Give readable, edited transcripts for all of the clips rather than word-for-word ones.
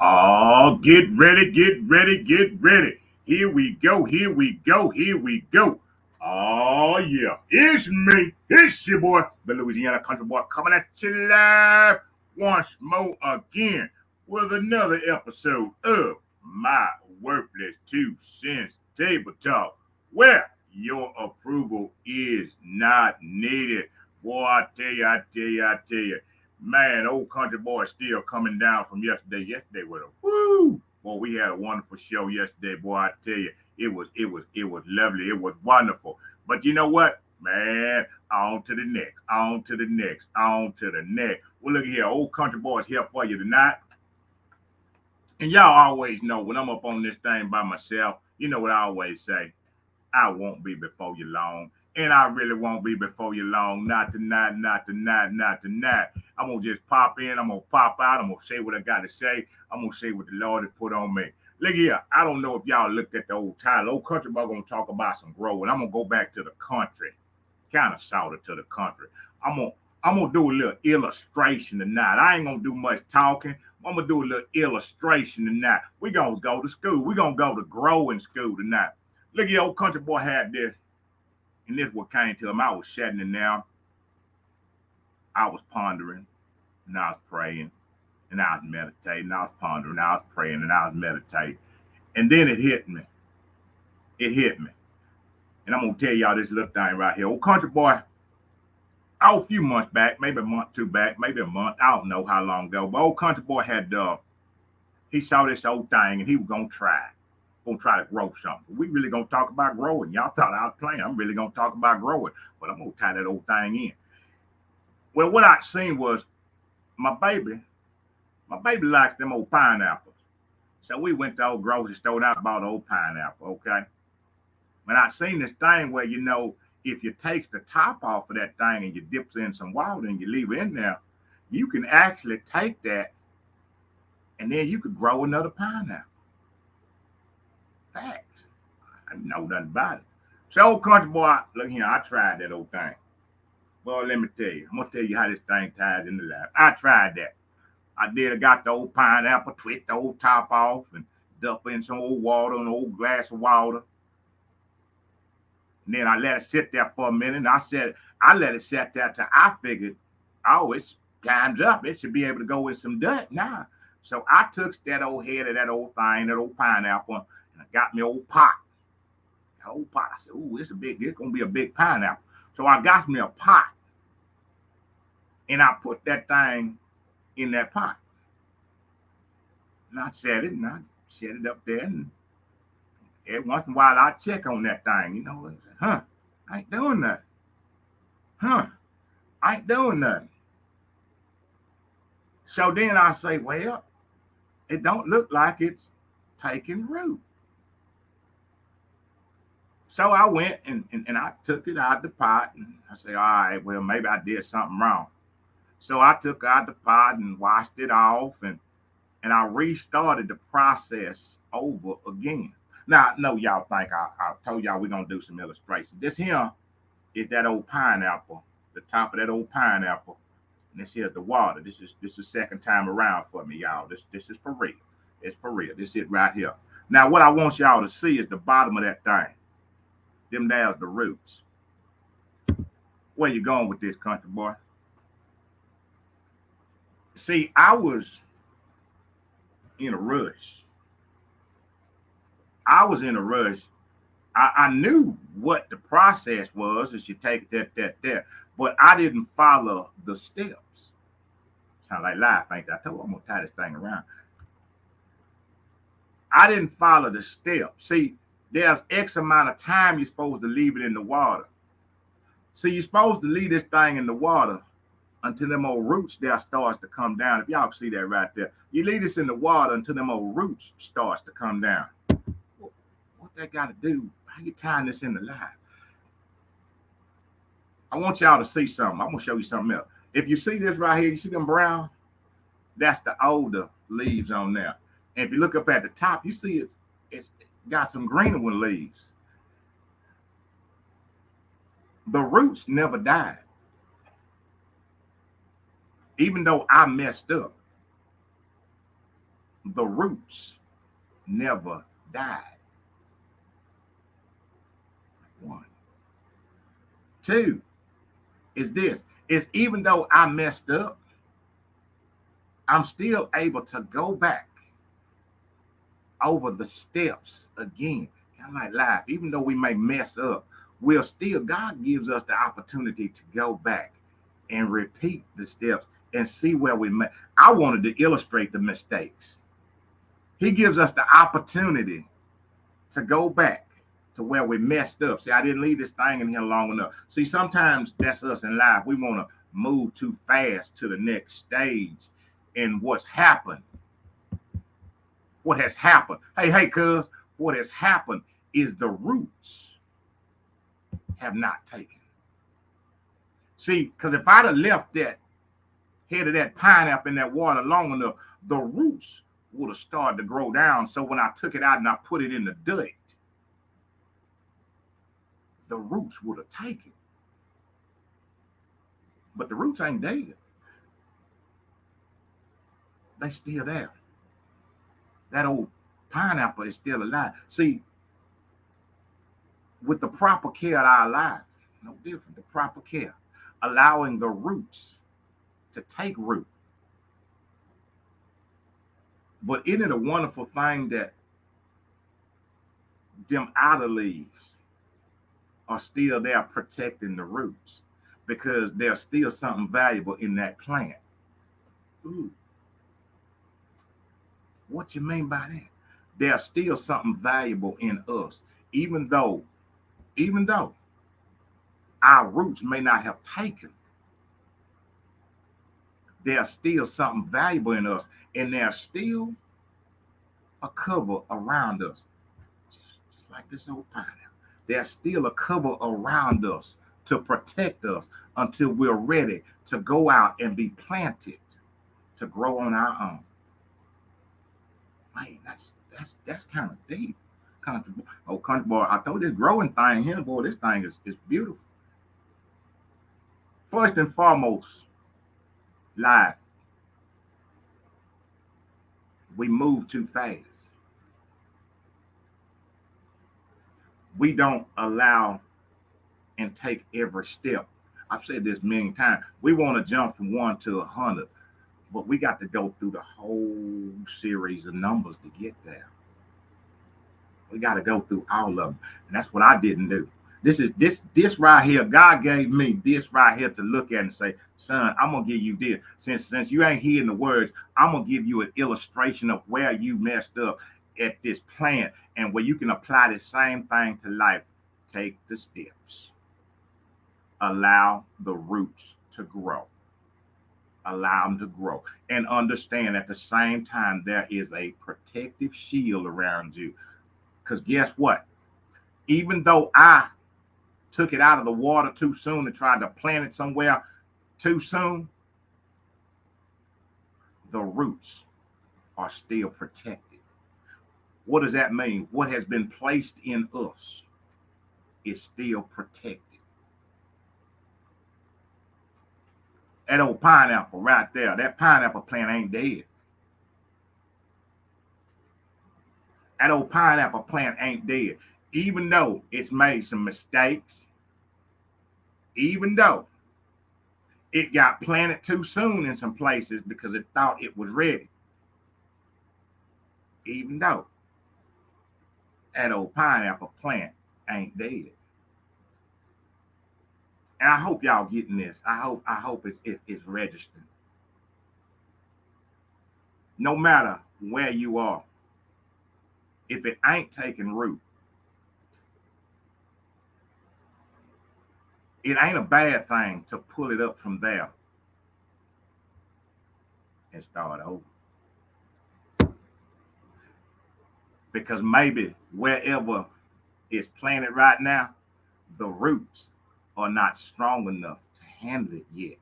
Oh, get ready, get ready, get ready. Here we go, here we go, here we go. Oh, yeah. It's me. It's your boy, the Louisiana Country Boy, coming at you live once more again with another episode of My Worthless 2 cents Table Talk, where your approval is not needed. Boy, I tell you, man, old country boy is still coming down from yesterday. Yesterday was a woo. Boy, we had a wonderful show yesterday. Boy, I tell you, it was lovely. It was wonderful. But you know what, man? On to the next. On to the next. On to the next. Well, look here, old country boys here for you tonight. And y'all always know when I'm up on this thing by myself, you know what I always say. I won't be before you long. And I really won't be before you long. Not tonight, not tonight, not tonight. I'm going to just pop in. I'm going to pop out. I'm going to say what I got to say. I'm going to say what the Lord has put on me. Look here. I don't know if y'all looked at the old title. Old country boy going to talk about some growing. I'm going to go back to the country. Kind of sort of to the country. I'm gonna do a little illustration tonight. I ain't gonna do much talking. I'm gonna do a little illustration tonight. We gonna go to school. We gonna go to growing school tonight. Look, your old country boy had this, and this what came to him. I was shutting it down. I was pondering, and I was praying, and I was meditating. I was pondering, I was praying, and I was meditating. And then it hit me. It hit me. And I'm gonna tell y'all this little thing right here. Old country boy, a few months back, maybe a month, two back, maybe a month. I don't know how long ago. But old country boy had he saw this old thing and he was gonna try to grow something. We really gonna talk about growing. Y'all thought I was playing. I'm really gonna talk about growing, but I'm gonna tie that old thing in. Well, what I seen was my baby. My baby likes them old pineapples. So we went to the old grocery store and I bought an old pineapple. Okay. And I seen this thing where if you takes the top off of that thing and you dips in some water and you leave it in there, you can actually take that and then you could grow another pineapple. Facts. I didn't know nothing about it. So old country boy, look here, I tried that old thing. Well, let me tell you. I'm gonna tell you how this thing ties into life. I tried that. I did. I got the old pineapple, twist the old top off, and dump in some old water, an old glass of water. And then I let it sit there for a minute. And I let it sit there till I figured, oh, it's time's up. It should be able to go with some dirt now. So I took that old head of that old thing, that old pineapple, and I got me old pot. That old pot. I said, ooh, it's gonna be a big pineapple. So I got me a pot. And I put that thing in that pot. And I set it up there. And every once in a while I check on that thing, I ain't doing nothing. I ain't doing nothing. So then I say, well, it don't look like it's taking root. So I went and I took it out of the pot and I say, all right, well, maybe I did something wrong. So I took out the pot and washed it off and I restarted the process over again. Now, I know y'all think I told y'all we're going to do some illustration. This here is that old pineapple, the top of that old pineapple. And this here's the water. This is the second time around for me, y'all. This is for real. It's for real. This is right here. Now, what I want y'all to see is the bottom of that thing. Them there's the roots. Where you going with this, country boy? See, I was in a rush. I was in a rush. I knew what the process was as you take that, but I didn't follow the steps. Sound like life, ain't it? I told you I'm gonna tie this thing around. I didn't follow the steps. See, there's X amount of time you're supposed to leave it in the water. See, you're supposed to leave this thing in the water until them old roots there starts to come down. If y'all can see that right there, you leave this in the water until them old roots starts to come down. What that got to do? How you tying this in the life? I want y'all to see something. I'm gonna show you something else. If you see this right here, you see them brown? That's the older leaves on there. And if you look up at the top, you see it's got some greener one leaves. The roots never died. Even though I messed up, the roots never died. One. Two is this. Is even though I messed up, I'm still able to go back over the steps again. Kind of like life. Even though we may mess up, we'll still, God gives us the opportunity to go back and repeat the steps and see where we made. I wanted to illustrate the mistakes. He gives us the opportunity to go back to where we messed up. See, I didn't leave this thing in here long enough. See, sometimes that's us in life. We want to move too fast to the next stage. And what's happened, what has happened, hey, cuz, what has happened is the roots have not taken. See, because if I'd have left that head of that pineapple in that water long enough, the roots would have started to grow down. So when I took it out and I put it in the dirt, the roots would have taken. But the roots ain't dead. They still there. That old pineapple is still alive. See, with the proper care of our life, no different, the proper care, allowing the roots to take root. But isn't it a wonderful thing that them outer leaves are still there protecting the roots because there's still something valuable in that plant? Ooh. What you mean by that? There's still something valuable in us, even though our roots may not have taken. There's still something valuable in us, and there's still a cover around us, just like this old pineapple. There's still a cover around us to protect us until we're ready to go out and be planted to grow on our own. Man, that's kind of deep. Country boy. Oh, country boy, I told this growing thing here, boy, this thing is beautiful. First and foremost, life. We move too fast. We don't allow and take every step. I've said this many times. We want to jump from 1 to 100, but we got to go through the whole series of numbers to get there. We got to go through all of them, and that's what I didn't do. This right here. God gave me this right here to look at and say, son, I'm gonna give you this. Since you ain't hearing the words, I'm gonna give you an illustration of where you messed up at this plant and where you can apply the same thing to life. Take the steps. Allow the roots to grow. Allow them to grow. And understand at the same time, there is a protective shield around you. Because guess what? Even though I took it out of the water too soon and tried to plant it somewhere too soon, the roots are still protected. What does that mean? What has been placed in us is still protected. That old pineapple right there, that pineapple plant ain't dead. That old pineapple plant ain't dead. Even though it's made some mistakes, even though it got planted too soon in some places because it thought it was ready, even though that old pineapple plant ain't dead. And I hope y'all getting this. I hope it's registered. No matter where you are, if it ain't taking root, it ain't a bad thing to pull it up from there and start over. Because maybe wherever it's planted right now, the roots are not strong enough to handle it yet.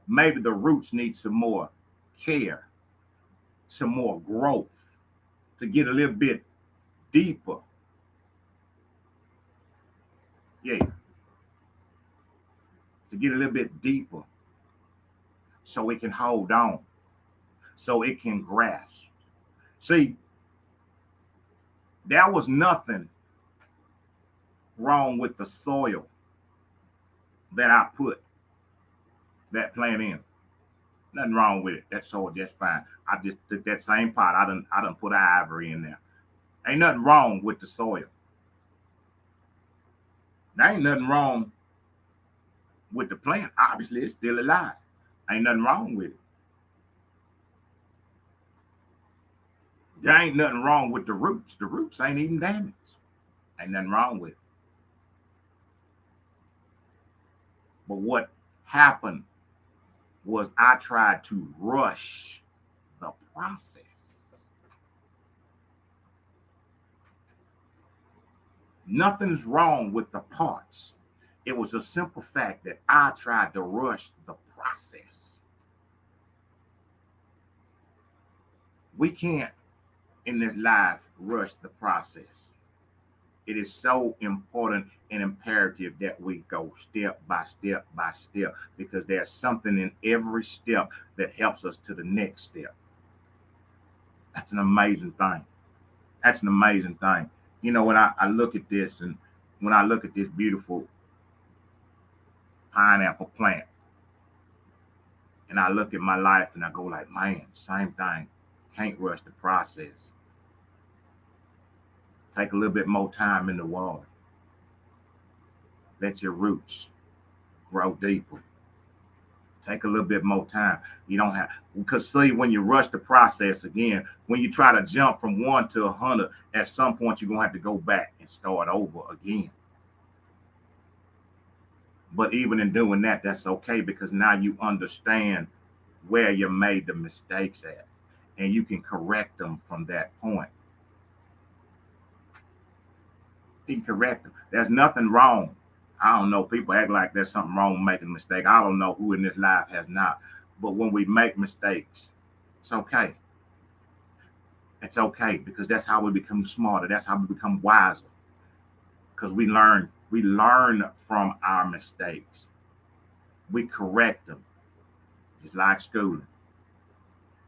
Maybe the roots need some more care, some more growth to get a little bit deeper. Yeah. To get a little bit deeper so it can hold on, so it can grasp, See, there was nothing wrong with the soil that I put that plant in. Nothing wrong with it. That soil just fine. I just took that same pot. I done put ivory in there. Ain't nothing wrong with the soil. There ain't nothing wrong with the plant. Obviously, it's still alive. Ain't nothing wrong with it. There ain't nothing wrong with the roots. The roots ain't even damaged. Ain't nothing wrong with it. But what happened was I tried to rush the process. Nothing's wrong with the parts. It was a simple fact that I tried to rush the process. We can't, in this life, rush the process. It is so important and imperative that we go step by step by step, because there's something in every step that helps us to the next step. That's an amazing thing. That's an amazing thing. You know, when I look at this, and when I look at this beautiful pineapple plant, and I look at my life and I go like, man, same thing. Can't rush the process. Take a little bit more time in the water. Let your roots grow deeper. Take a little bit more time. You don't have, because see, when you rush the process again, when you try to jump from 1 to 100, at some point you're gonna have to go back and start over again. But even in doing that, that's okay, because now you understand where you made the mistakes at, and you can correct them from that point. You can correct them. There's nothing wrong. I don't know. People act like there's something wrong with making a mistake. I don't know who in this life has not. But when we make mistakes, it's okay. It's okay, because that's how we become smarter. That's how we become wiser. Because we learn. We learn from our mistakes. We correct them. It's like schooling.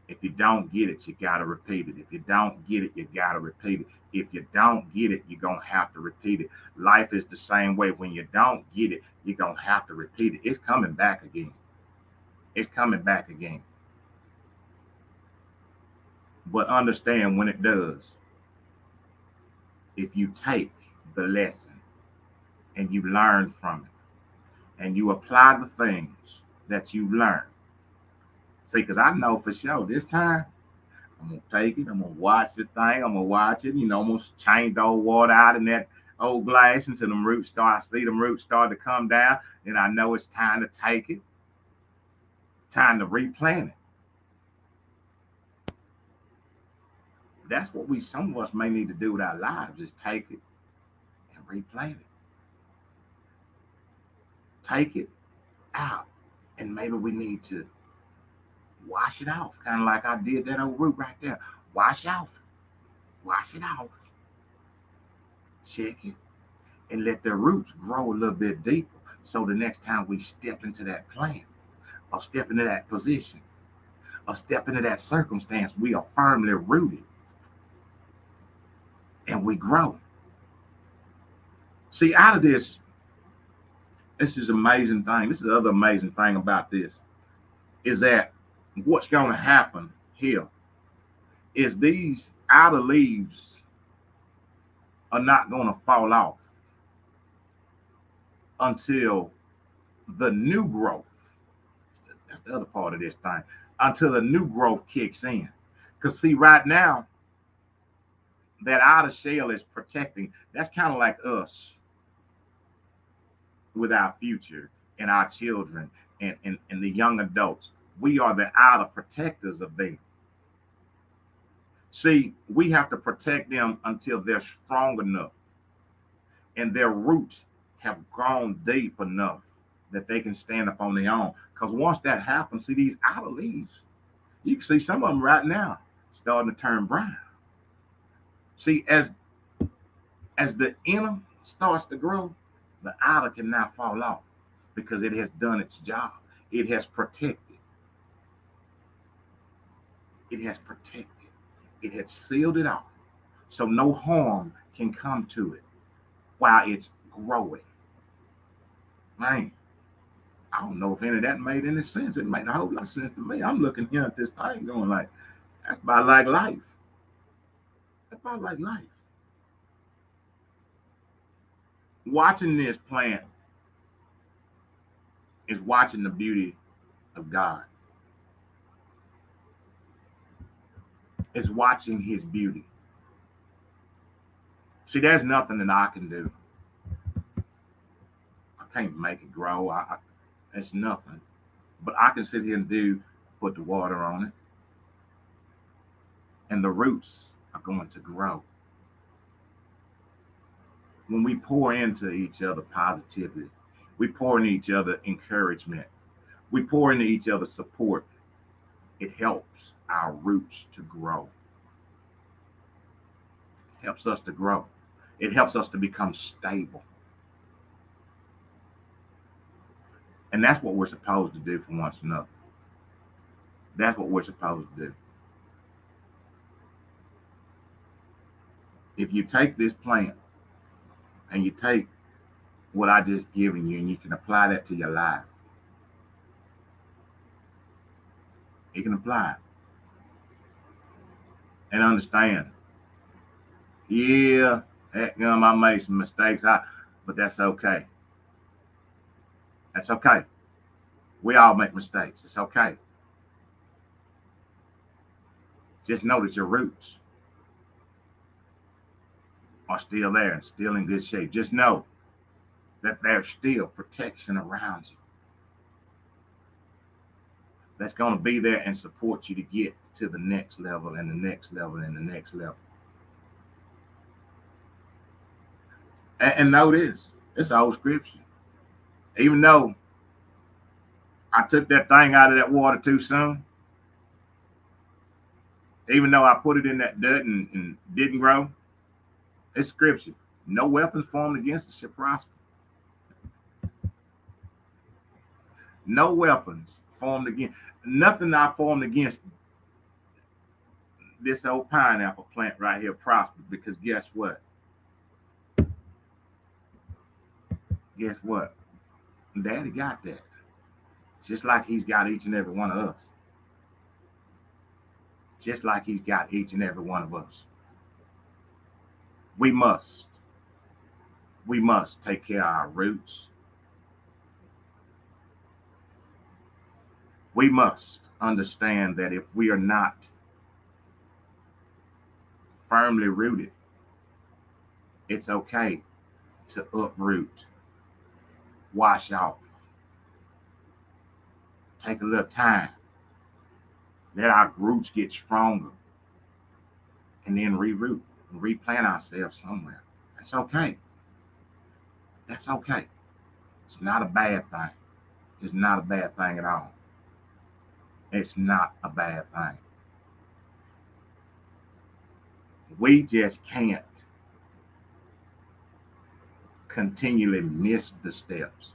If you don't get it, you got to repeat it. If you don't get it, you got to repeat it. If you don't get it, you're going to have to repeat it. Life is the same way. When you don't get it, you're going to have to repeat it. It's coming back again. It's coming back again. But understand, when it does, if you take the lesson and you learn from it and you apply the things that you've learned. See, because I know for sure this time, I'm going to take it. I'm going to watch the thing. I'm going to watch it. You know, I'm going to change the old water out in that old glass until them roots start. I see them roots start to come down. Then I know it's time to take it. Time to replant it. That's what some of us may need to do with our lives, is take it and replant it. Take it out. And maybe we need to wash it off, kind of like I did that old root right there. Wash it off. Check it, and let the roots grow a little bit deeper, so the next time we step into that plant, or step into that position, or step into that circumstance, we are firmly rooted and we grow. See, out of this is amazing thing. This is the other amazing thing about this, is that what's going to happen here is these outer leaves are not going to fall off until the new growth. That's the other part of this thing. Until the new growth kicks in. Because see, right now, that outer shell is protecting. That's kind of like us with our future and our children and the young adults. We are the outer protectors of them. See, we have to protect them until they're strong enough and their roots have grown deep enough that they can stand up on their own. Because once that happens, see, these outer leaves, you can see some of them right now starting to turn brown. See, as the inner starts to grow, the outer can now fall off, because it has done its job. It has protected. It has protected. It had sealed it off, so no harm can come to it while it's growing. Man, I don't know if any of that made any sense. It made a whole lot of sense to me. I'm looking here at this thing going like, that's about like life. That's about like life. Watching this plant is watching the beauty of God. It's watching his beauty. See, there's nothing that I can do. I can't make it grow. It's nothing. But I can sit here and put the water on it. And the roots are going to grow. When we pour into each other positivity, we pour into each other encouragement, we pour into each other support, it helps our roots to grow. It helps us to grow. It helps us to become stable. And that's what we're supposed to do for one another. That's what we're supposed to do. If you take this plant and you take what I just given you and you can apply that to your life, you can apply it and understand. Yeah, heck, I made some mistakes, but that's okay. That's okay. We all make mistakes. It's okay. Just know that your roots are still there and still in good shape. Just know that there's still protection around you that's going to be there and support you to get to the next level and the next level and the next level. And know this, it's old scripture. Even though I took that thing out of that water too soon, even though I put it in that dirt and didn't grow, it's scripture. No weapons formed against it shall prosper. No weapons formed against, nothing I formed against this old pineapple plant right here prospered, because guess what? Guess what? Daddy got that. Just like he's got each and every one of us. Just like he's got each and every one of us. We must take care of our roots. We must understand that if we are not firmly rooted, it's okay to uproot, wash off, take a little time, let our roots get stronger, and then reroot and replant ourselves somewhere. That's okay. That's okay. It's not a bad thing. It's not a bad thing at all. It's not a bad thing. We just can't continually miss the steps,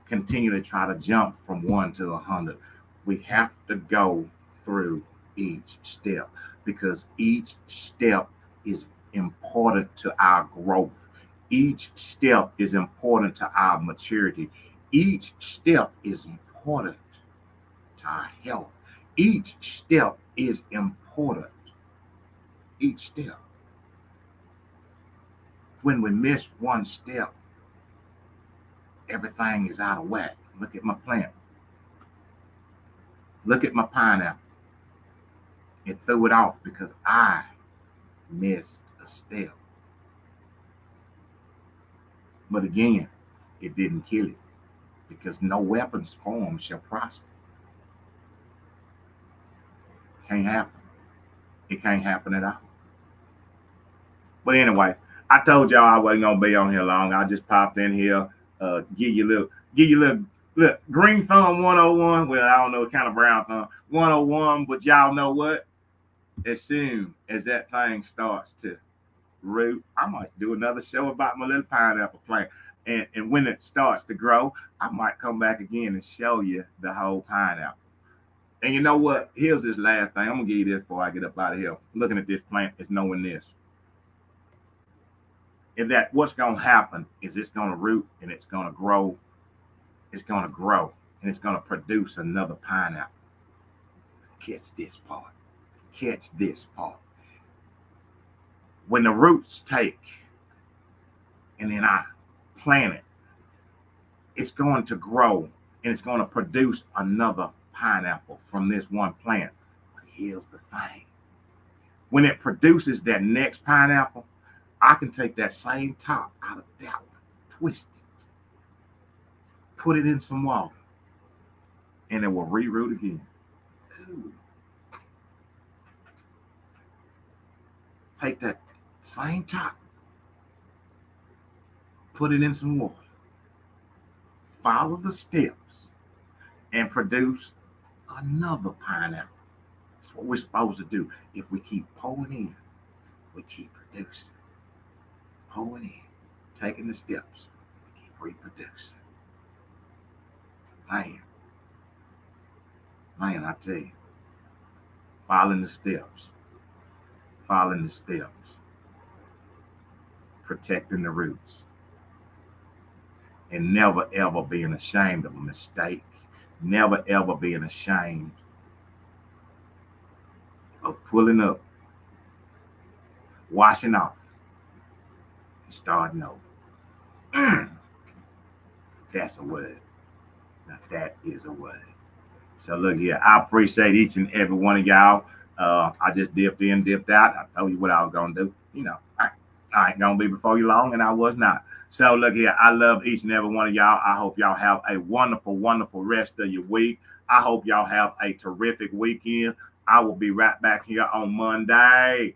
continually try to jump from 1 to 100. We have to go through each step, because each step is important to our growth. Each step is important to our maturity. Each step is important to our health. Each step is important. Each step. When we miss one step, everything is out of whack. Look at my plant. Look at my pineapple. It threw it off because I missed a step. But again, it didn't kill it, because no weapons formed shall prosper. Can't happen. It can't happen at all. But anyway, I told y'all I wasn't gonna be on here long. I just popped in here, give you a little look, green thumb 101. Well, I don't know, kind of brown thumb 101, but y'all know what? As soon as that thing starts to root, I might do another show about my little pineapple plant. And when it starts to grow, I might come back again and show you the whole pineapple. And you know what? Here's this last thing. I'm gonna give you this before I get up out of here. Looking at this plant is knowing this. Is that what's gonna happen is it's gonna root and it's gonna grow. It's gonna grow and it's gonna produce another pineapple. Catch this part. Catch this part. When the roots take and then I plant it, it's going to grow and it's going to produce another pineapple from this one plant. But here's the thing. When it produces that next pineapple, I can take that same top out of that one, twist it, put it in some water, and it will reroot again. Ooh. Take that same top, put it in some water, follow the steps, and produce another pineapple. That's what we're supposed to do. If we keep pouring in, we keep producing. Pouring in, taking the steps, we keep reproducing. Man, I tell you, following the steps, protecting the roots, and never ever being ashamed of a mistake, never ever being ashamed of pulling up, washing off, and starting over. That's a word. Now that is a word. So look here, I appreciate each and every one of y'all. I just dipped in, dipped out. I told you what I was gonna do. You know, I ain't gonna be before you long, and I was not. So look here, I love each and every one of y'all. I hope y'all have a wonderful, wonderful rest of your week. I hope y'all have a terrific weekend. I will be right back here on Monday.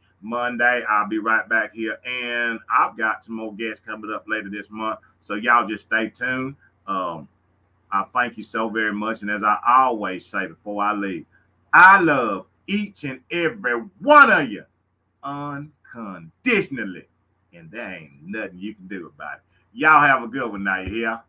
I'll be right back here, and I've got some more guests coming up later this month. So y'all just stay tuned. I thank you so very much, and as I always say before I leave, I love each and every one of you unconditionally. And there ain't nothing you can do about it. Y'all have a good one now, you hear?